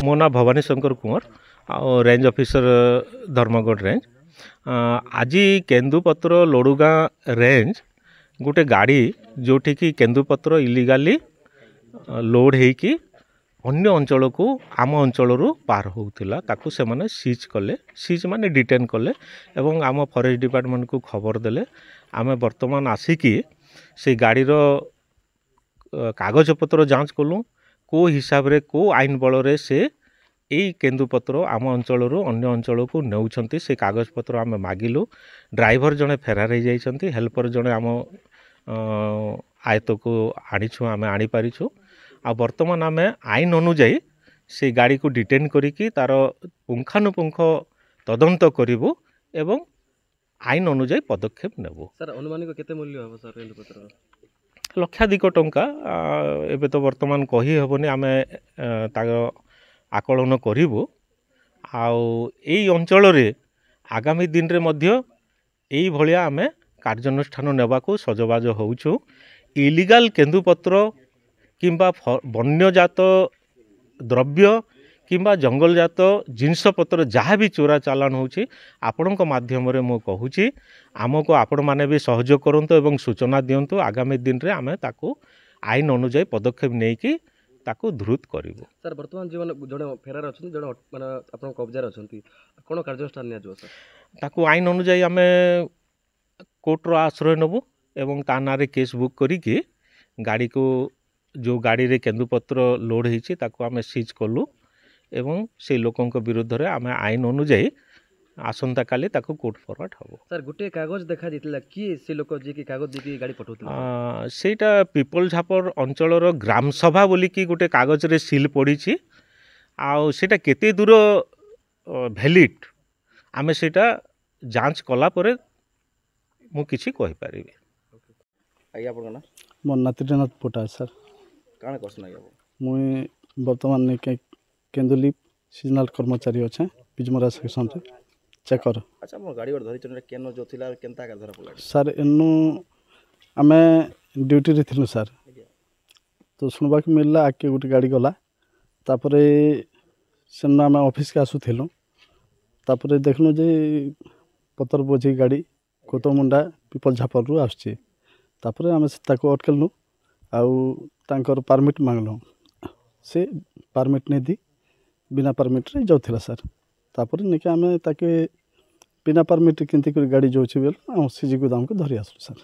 मो ना भवानी शंकर कुंवर आ range officer Dharamgarh range. आज केन्दुपत्र लड़ुगा रेंज गोटे गाड़ी जोठी की केन्दुपत्र इलीगाली लोड होगी अन्य अंचल को आम अंचल पार होता ताकू से माने सीज कले सीज माने डिटेन कले एवं आम फॉरेस्ट डिपार्टमेंट को खबर देले आमे वर्तमान आसिकी से गाड़ी रो कागज पत्र जांच कलु को हिसाब रे को आईन बल रे से यही केन्दुपत्र आम अंचल अन्य अंचल को नेउछंती से कागज पत्र आम मागिलु। ड्राइवर जड़े फेरार हो जाइछंती हेल्पर जड़े आम आयत को आनीछु आम आनी पारिछु आ वर्तमान आम आईन अनुजाई से गाड़ी को डिटेन करिकी तार पुंखानुपुंख तदंत करिवु एवं आईन अनुजाई पदक्षेप नेबु। सर अनुमानिक केते मूल्य हबो सर केन्दुपत्र? लक्षाधिक टंका एबे तो वर्तमान कही हेबनी आमे तार आकलन करिवु आउ एई अंचल रे आगामी दिन रे मध्य एई भलिया आमे कार्यानुष्ठान नेबाकू सजबाज होउछु। इलीगल केन्दुपत्र किंबा वन्यजात द्रव्य किंबा जंगलजात जिनसपत्र जहाँ भी चोरा चालान होची आपणक माध्यम रे मो कहूची आमको आपण माने भी सहयोग करंतु एवं सूचना दियंतु। आगामी दिन रे आमे ताकू आईन अनुजाई पदक्षेप नेकी ताकू द्रुत करिवु। सर वर्तमान जीवन जड़े फेरार अछंती जड़े माने आपन कब्जा अछंती कोन कार्यानुष्ठान निया जो सर? ताकू आईन अनुजाई आमे कोर्ट रो आश्रय नबु एवं ता नारे केस बुक करिकी गाड़ी को जो गाड़ी रे केन्दुपत्र लोड होती आम सीज कलु एवं से लोकों विरुद्ध रे आम आईन अनुजाई आसंता काली ताको कोर्ट फरवर्ड हबो। सर गुटे कागज देखा दितला कि से लोक जे कि कागज देकी गाड़ी पठौतला सेटा पीपल झापर अंचल रो ग्राम सभा बोली कि गुटे कागज रे सील पड़ीछि आ सेटा केते दूर वैलिड आमे सेटा जांच कला परे मु किछि कहि परिबे। आज्ञा आपन ना मोर नातिनाथ पोटा सर काण करसन आज्ञा मुई वर्तमान ने केन्दुली सीजनल कर्मचारी अच्छे बिजमरा सेक्शन रे चेकर। अच्छा मो गाड़ी और धरि चने केनो जो थिला केनता का धरा पला सर एनु आमे ड्यूटी रे थिलु सर तो सुनबा के मिलला आके गुटे गाड़ी गला तापरे सेन आमे ऑफिस के आसु थिलु तापरे देखनु जे पतर बोझी गाड़ी कोतमुंडा पीपल झापर रु आछी तापरे आमे ताको अटकलनु आउ तांकर परमिट मांगलु से परमिट नहीं दी बिना परमिट रे जाउथिला सर तापर निके आमे ताके बिना परमिट किंती गाड़ी जो छी बेल सीजी गोदाम को धरी आसलु सर।